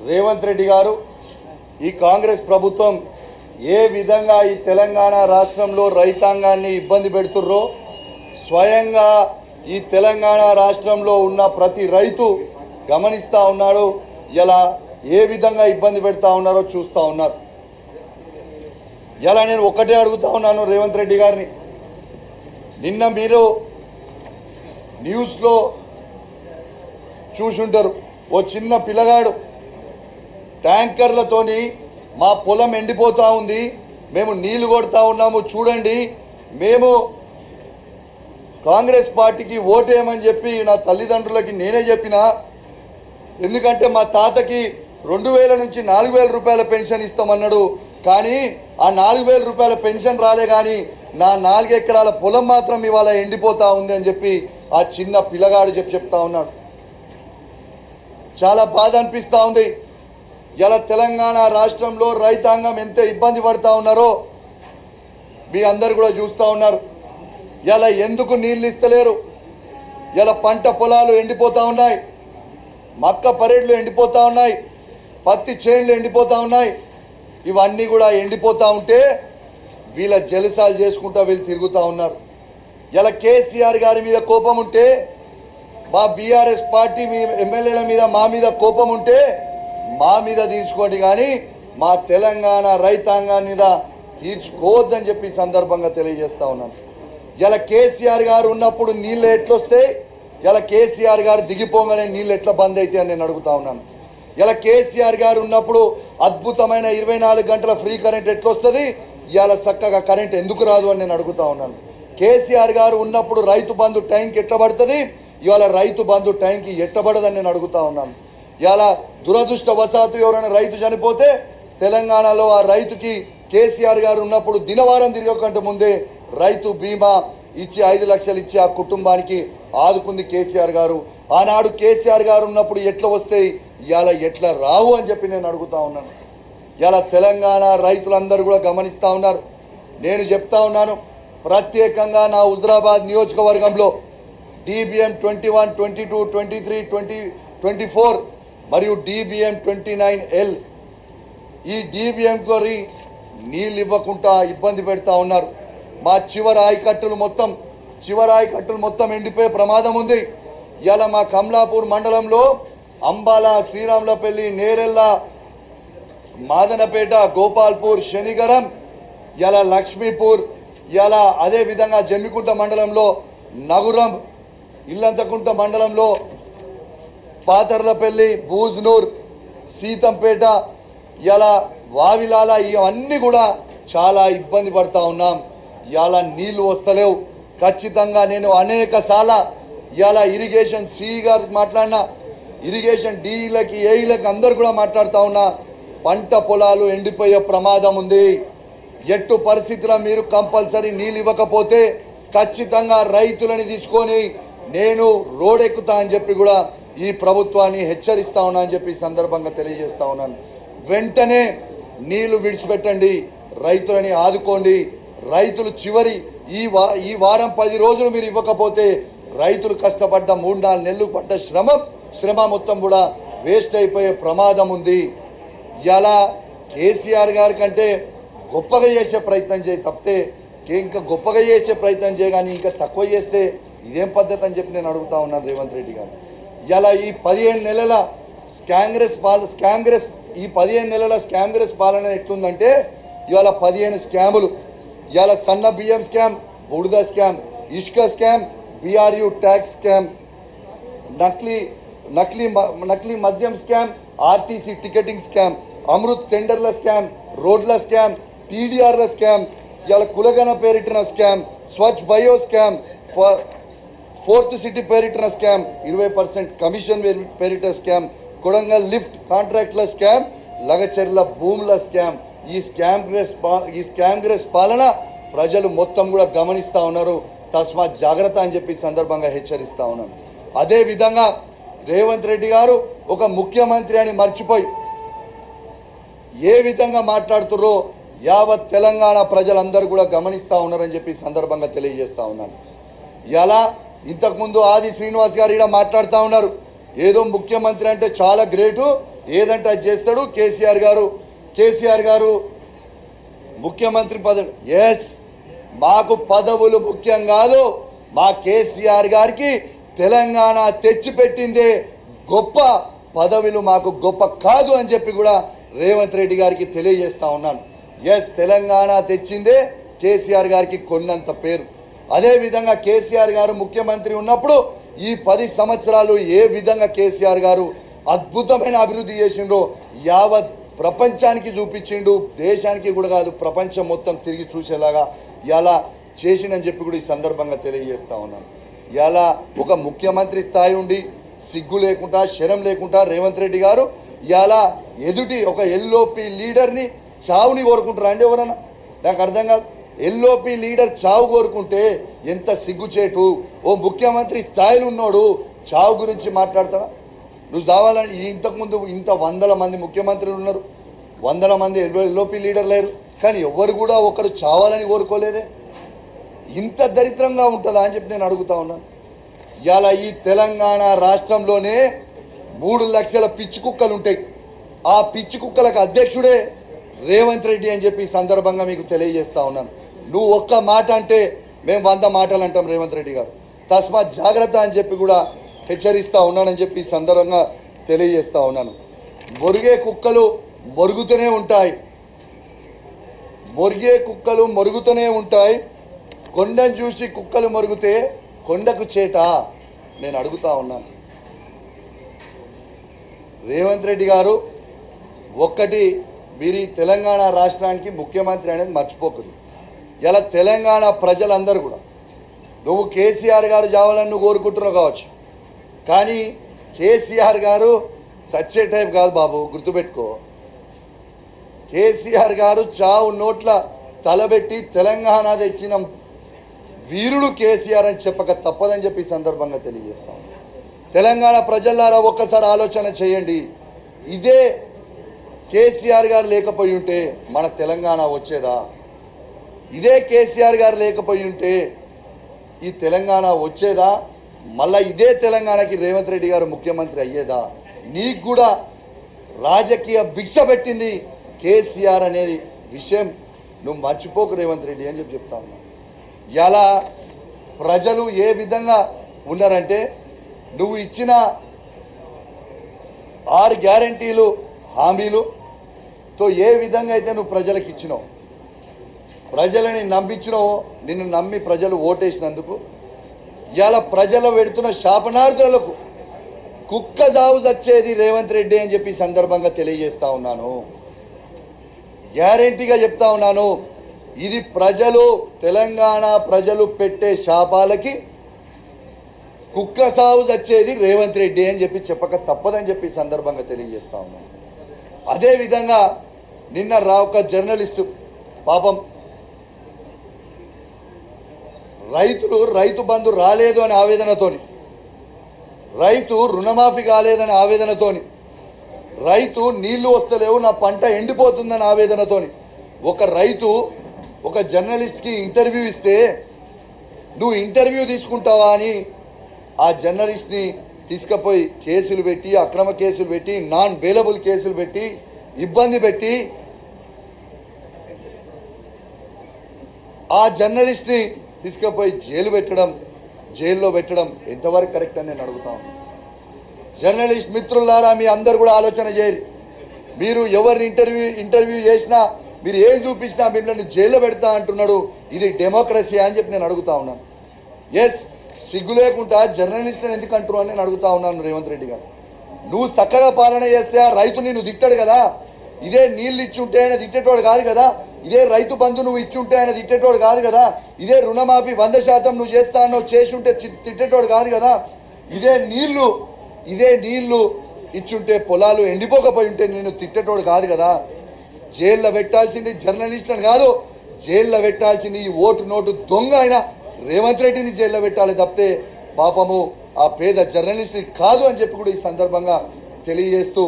రేవంత్ రెడ్డి గారు ఈ కాంగ్రెస్ ప్రభుత్వం ఏ విధంగా ఈ తెలంగాణ రాష్ట్రంలో రైతాంగాన్ని ఇబ్బంది పెడుతుర్రో స్వయంగా ఈ తెలంగాణ రాష్ట్రంలో ఉన్న ప్రతి రైతు గమనిస్తూ ఉన్నాడు. ఇలా ఏ విధంగా ఇబ్బంది పెడతా ఉన్నారో చూస్తూ ఉన్నారు. ఇలా నేను ఒకటే అడుగుతా ఉన్నాను రేవంత్ రెడ్డి గారిని, నిన్న మీరు న్యూస్లో చూసుంటారు, ఓ చిన్న పిల్లగాడు ట్యాంకర్లతోని మా పొలం ఎండిపోతూ ఉంది, మేము నీళ్లు కొడతా ఉన్నాము, చూడండి మేము కాంగ్రెస్ పార్టీకి ఓటేయమని చెప్పి నా తల్లిదండ్రులకి నేనే చెప్పిన. ఎందుకంటే మా తాతకి 2000 నుంచి 4000 రూపాయల పెన్షన్ ఇస్తామన్నాడు. కానీ ఆ 4000 రూపాయల పెన్షన్ రాలే, కానీ నా 4 ఎకరాల పొలం మాత్రం ఇవాళ ఎండిపోతూ ఉంది అని చెప్పి ఆ చిన్న పిల్లగాడు చెప్తా ఉన్నాడు. చాలా బాధ అనిపిస్తూ ఉంది. ఇలా తెలంగాణ రాష్ట్రంలో రైతాంగం ఎంత ఇబ్బంది పడుతూ ఉన్నారో మీ అందరు కూడా చూస్తూ ఉన్నారు. ఇలా ఎందుకు నీళ్ళు ఇస్తలేరు? ఇలా పంట పొలాలు ఎండిపోతూ ఉన్నాయి, మక్క పరేడ్లు ఎండిపోతూ ఉన్నాయి, పత్తి చేన్లు ఎండిపోతూ ఉన్నాయి. ఇవన్నీ కూడా ఎండిపోతూ ఉంటే వీళ్ళ జలసాలు చేసుకుంటూ వీళ్ళు తిరుగుతూ ఉన్నారు. ఇలా కేసీఆర్ గారి మీద కోపం ఉంటే, మా బీఆర్ఎస్ పార్టీ ఎమ్మెల్యేల మీద మా మీద కోపం ఉంటే మా మీద తీర్చుకోండి, కానీ మా తెలంగాణ రైతాంగాన్ని మీద తీర్చుకోవద్దని చెప్పి సందర్భంగా తెలియజేస్తూ ఉన్నాను. ఇలా కేసీఆర్ గారు ఉన్నప్పుడు నీళ్ళు ఎట్లొస్తాయి, ఇలా కేసీఆర్ గారు దిగిపోగానే నీళ్ళు ఎట్లా బంద్ అయితే అని నేను అడుగుతా ఉన్నాను. ఇలా కేసీఆర్ గారు ఉన్నప్పుడు అద్భుతమైన 24 గంటల ఫ్రీ కరెంట్ ఎట్లొస్తుంది, ఇలా చక్కగా కరెంట్ ఎందుకు రాదు అని నేను అడుగుతా ఉన్నాను. కేసీఆర్ గారు ఉన్నప్పుడు రైతు బంధు టైంకి ఎట్టబడుతుంది, ఇవాళ రైతు బంధు టైంకి ఎట్టబడదని నేను అడుగుతా ఉన్నాను. ఇలా దురదృష్టవశాత్తు ఎవరైనా రైతు చనిపోతే తెలంగాణలో ఆ రైతుకి కేసీఆర్ గారు ఉన్నప్పుడు దినవారం తిరగకంటే ముందే రైతు బీమా ఇచ్చి 5 లక్షలు ఇచ్చి ఆ కుటుంబానికి ఆదుకుంది కేసీఆర్ గారు. ఆనాడు కేసీఆర్ గారు ఉన్నప్పుడు ఎట్లా వస్తాయి, ఇవాళ ఎట్లా రావు అని చెప్పి నేను అడుగుతా ఉన్నాను. ఇలా తెలంగాణ రైతులందరూ కూడా గమనిస్తూ ఉన్నారు. నేను చెప్తా ఉన్నాను, ప్రత్యేకంగా నా హుజరాబాద్ నియోజకవర్గంలో DBM 21, 22, 23, 20, 24 మరియు DBM 29L ఈ DBMతో నీళ్ళు ఇవ్వకుండా ఇబ్బంది పెడతా ఉన్నారు. మా చివరి ఆయకట్టులు మొత్తం ఎండిపోయే ప్రమాదం ఉంది. ఇలా మా కమలాపూర్ మండలంలో అంబాల, శ్రీరాములపల్లి, నేరెళ్ళ, మాదనపేట, గోపాల్పూర్, శనిగరం, ఇలా లక్ష్మీపూర్, ఇలా అదేవిధంగా జమ్మికుంట మండలంలో నగురం, ఇల్లంతకుంట మండలంలో పాతర్లపల్లి, బూజ్నూర్, సీతంపేట, ఇలా వావిలాల, ఇవన్నీ కూడా చాలా ఇబ్బంది పడుతూ ఉన్నాం. ఇలా నీళ్లు వస్తలేవు. ఖచ్చితంగా నేను అనేక సార్లు ఇలా ఇరిగేషన్ సి గారు మాట్లాడినా, ఇరిగేషన్ డీలకి, ఏఈలకి అందరు కూడా మాట్లాడుతూ ఉన్నా, పంట పొలాలు ఎండిపోయే ప్రమాదం ఉంది. ఎట్టు పరిస్థితుల్లో మీరు కంపల్సరీ నీళ్ళు ఇవ్వకపోతే ఖచ్చితంగా రైతులని తీసుకొని నేను రోడ్ ఎక్కుతా అని చెప్పి కూడా ఈ ప్రభుత్వాన్ని హెచ్చరిస్తా ఉన్నా అని చెప్పి సందర్భంగా తెలియజేస్తా ఉన్నాను. వెంటనే నీళ్లు విడిచిపెట్టండి, రైతులని ఆదుకోండి. రైతులు చివరి ఈ వారం 10 రోజులు మీరు ఇవ్వకపోతే రైతులు కష్టపడ్డ 3-4 నెలలు పడ్డ శ్రమ మొత్తం కూడా వేస్ట్ అయిపోయే ప్రమాదం ఉంది. ఇలా కేసీఆర్ గారి కంటే గొప్పగా చేసే ప్రయత్నం చేయి తప్పితే ఇంకా గొప్పగా చేసే ప్రయత్నం చేయగాని ఇంకా తక్కువ చేస్తే ఇదేం పద్ధతి అని చెప్పి నేను అడుగుతా ఉన్నాను రేవంత్ రెడ్డి గారు. ఇలా ఈ 15 నెలల స్కాంగ్రెస్ పాలన ఎట్లుందంటే, ఇవాళ 15 స్కాములు. ఇవాళ సన్న బియ్యం స్కామ్, బుడద స్కామ్, ఇసుక స్కామ్, BRU ట్యాక్స్ స్కామ్, నకిలీ మద్యం scam, RTC ticketing scam, Amrut టెండర్ల స్కామ్, రోడ్ల స్కామ్, TDRల స్కామ్, ఇవాళ కులగన పేరిటిన scam, Swachh bio scam, 4th city పేరిటిన స్కామ్, 20% కమిషన్ పేరిట స్కామ్, కొడంగల్ లిఫ్ట్ కాంట్రాక్ట్ల స్కామ్, లగచెర్ల భూముల స్కామ్. ఈ స్కామ్గ్రెస్ పాలన ప్రజలు మొత్తం కూడా గమనిస్తూ ఉన్నారు. తస్మాత్ జాగ్రత్త అని చెప్పి సందర్భంగా హెచ్చరిస్తూ ఉన్నాను. అదేవిధంగా రేవంత్ రెడ్డి గారు ఒక ముఖ్యమంత్రి అని మర్చిపోయి ఏ విధంగా మాట్లాడుతుర్రో యావత్ తెలంగాణ ప్రజలందరూ కూడా గమనిస్తూ ఉన్నారని చెప్పి సందర్భంగా తెలియజేస్తూ ఉన్నాను. ఇలా ఇంతకుముందు ఆది శ్రీనివాస్ గారు ఇక్కడ మాట్లాడుతూ ఉన్నారు, ఏదో ముఖ్యమంత్రి అంటే చాలా గ్రేటు, ఏదంటే అది చేస్తాడు. కేసీఆర్ గారు ముఖ్యమంత్రి పదవి, ఎస్, మాకు పదవులు ముఖ్యం కాదు, మా కేసీఆర్ గారికి తెలంగాణ తెచ్చిపెట్టిందే గొప్ప, పదవులు మాకు గొప్ప కాదు అని చెప్పి కూడా రేవంత్ రెడ్డి గారికి తెలియజేస్తా ఉన్నాను. ఎస్, తెలంగాణ తెచ్చిందే కేసీఆర్ గారికి కొన్నంత పేరు. అదేవిధంగా కేసీఆర్ గారు ముఖ్యమంత్రి ఉన్నప్పుడు ఈ 10 సంవత్సరాలు ఏ విధంగా కేసీఆర్ గారు అద్భుతమైన అభివృద్ధి చేసిండో యావత్ ప్రపంచానికి చూపించిండు. దేశానికి కూడా కాదు, ప్రపంచం మొత్తం తిరిగి చూసేలాగా ఇలా చేసిండని చెప్పి కూడా ఈ సందర్భంగా తెలియజేస్తా ఉన్నాను. ఇలా ఒక ముఖ్యమంత్రి స్థాయి ఉండి సిగ్గు లేకుండా, శరం లేకుండా రేవంత్ రెడ్డి గారు ఇలా ఎదుటి ఒక ఎల్ఓపి లీడర్ని చావుని కోరుకుంటారా అండి ఎవరన్నా? నాకు అర్థం కాదు. ఎల్ఓపి లీడర్ చావు కోరుకుంటే ఎంత సిగ్గుచేటు. ఓ ముఖ్యమంత్రి స్థాయిలో ఉన్నోడు చావు గురించి మాట్లాడతాడా? నువ్వు చావాలని ఇంతకుముందు ఇంత 100 మంది ముఖ్యమంత్రులు ఉన్నారు, 100 మంది ఎల్ఓపి లీడర్ లేరు, కానీ ఎవరు కూడా ఒకరు చావాలని కోరుకోలేదే. ఇంత దరిద్రంగా ఉంటుందా అని చెప్పి నేను అడుగుతా ఉన్నాను. ఇలా ఈ తెలంగాణ రాష్ట్రంలోనే 3 లక్షల పిచ్చి కుక్కలు ఉంటాయి. ఆ పిచ్చి కుక్కలకు అధ్యక్షుడే రేవంత్ రెడ్డి అని చెప్పి ఈ సందర్భంగా మీకు తెలియజేస్తా ఉన్నాను. నువ్వు ఒక్క మాట అంటే మేము 100 మాటలు అంటాం రేవంత్ రెడ్డి గారు. తస్మాత్ జాగ్రత్త అని చెప్పి కూడా హెచ్చరిస్తూ ఉన్నానని చెప్పి ఈ సందర్భంగా తెలియజేస్తా ఉన్నాను. మొరిగే కుక్కలు మొరుగుతూనే ఉంటాయి, మొరుగుతూనే ఉంటాయి. కొండను చూసి కుక్కలు మొరుగుతే కొండకు చేట. నేను అడుగుతా ఉన్నాను, రేవంత్ రెడ్డి గారు ఒక్కటి, మీరు ఈ తెలంగాణ రాష్ట్రానికి ముఖ్యమంత్రి అనేది మర్చిపోకూడదు. ఇలా తెలంగాణ ప్రజలందరూ కూడా నువ్వు కేసీఆర్ గారు చావాలని నువ్వు కోరుకుంటున్నావు కావచ్చు, కానీ కేసీఆర్ గారు సచ్చే టైప్ కాదు బాబు, గుర్తుపెట్టుకో. కేసీఆర్ గారు చావు నోట్ల తలబెట్టి తెలంగాణ తెచ్చిన వీరుడు కేసీఆర్ అని చెప్పక తప్పదని చెప్పి ఈ సందర్భంగా తెలియజేస్తాం. తెలంగాణ ప్రజలారా ఒక్కసారి ఆలోచన చేయండి. ఇదే కేసీఆర్ గారు లేకపోయి ఉంటే మన తెలంగాణ వచ్చేదా? ఇదే కేసీఆర్ గారు లేకపోయి ఉంటే ఈ తెలంగాణ వచ్చేదా? మళ్ళీ ఇదే తెలంగాణకి రేవంత్ రెడ్డి గారు ముఖ్యమంత్రి అయ్యేదా? నీకు కూడా రాజకీయ భిక్ష పెట్టింది కేసీఆర్ అనేది విషయం నువ్వు మర్చిపోకు రేవంత్ రెడ్డి అని చెప్పి చెప్తా ఉన్నా. ఇలా ప్రజలు ఏ విధంగా ఉన్నారంటే, నువ్వు ఇచ్చిన 6 గ్యారంటీలు హామీలుతో ఏ విధంగా అయితే నువ్వు ప్రజలకు ఇచ్చినావు, ప్రజలని నమ్మించినావో, నిన్ను నమ్మి ప్రజలు ఓటేసినందుకు ఇలా ప్రజలు పెడుతున్న శాపనార్థులకు కుక్క సాగు చచ్చేది రేవంత్ రెడ్డి అని చెప్పి సందర్భంగా తెలియజేస్తా ఉన్నాను. గ్యారంటీగా చెప్తా ఉన్నాను, ఇది ప్రజలు, తెలంగాణ ప్రజలు పెట్టే శాపాలకి కుక్క సాగు చచ్చేది రేవంత్ రెడ్డి అని చెప్పి చెప్పక తప్పదని చెప్పి సందర్భంగా తెలియజేస్తా ఉన్నాను. అదేవిధంగా నిన్న ఒక జర్నలిస్టు పాపం రైతు బంధు రాలేదు అని ఆవేదనతోని, రైతు రుణమాఫీ కాలేదని ఆవేదనతోని, రైతు నీళ్లు వస్తలేవు నా పంట ఎండిపోతుందని ఆవేదనతోని ఒక రైతు ఒక జర్నలిస్ట్కి ఇంటర్వ్యూ ఇస్తే నువ్వు ఇంటర్వ్యూ తీసుకుంటావా అని ఆ జర్నలిస్ట్ని తీసుకుపోయి కేసులు పెట్టి, అక్రమ కేసులు పెట్టి, నాన్ బెయిలబుల్ కేసులు పెట్టి, ఇబ్బంది పెట్టి ఆ జర్నలిస్ట్ని తీసుకుపోయి జైల్లో పెట్టడం ఎంతవరకు కరెక్ట్ అని నేను అడుగుతాను. జర్నలిస్ట్ మిత్రులారా, మీ అందరు కూడా ఆలోచన చేయరు. మీరు ఎవరిని ఇంటర్వ్యూ చేసినా, మీరు ఏం చూపించినా మిమ్మల్ని జైల్లో పెడతా అంటున్నాడు. ఇది డెమోక్రసీ అని చెప్పి నేను అడుగుతా ఉన్నాను. ఎస్, సిగ్గు లేకుండా జర్నలిస్ట్ని ఎందుకు అంటున్నావు అని నేను అడుగుతా ఉన్నాను. రేవంత్ రెడ్డి గారు, నువ్వు చక్కగా పాలన చేస్తే ఆ రైతు నిన్ను తిట్టాడు కదా. ఇదే నీళ్ళు ఇచ్చుంటే ఆయన తిట్టేటోడు కాదు కదా. ఇదే రైతు బంధు నువ్వు ఇచ్చుంటే ఆయన తిట్టేటోడు కాదు కదా. ఇదే రుణమాఫీ 100% నువ్వు చేస్తా అన్నావు, చేసుంటే తిట్టేటోడు కాదు కదా. ఇదే నీళ్లు ఇచ్చుంటే పొలాలు ఎండిపోకపోయి ఉంటే నేను తిట్టేటోడు కాదు కదా. జైల్లో పెట్టాల్సింది జర్నలిస్ట్ని కాదు, జైల్లో పెట్టాల్సింది ఈ నోటు దొంగ అయినా రేవంత్ రెడ్డిని జైల్లో పెట్టాలి తప్పితే పాపము ఆ పేద జర్నలిస్ట్ని కాదు అని చెప్పి కూడా ఈ సందర్భంగా తెలియజేస్తూ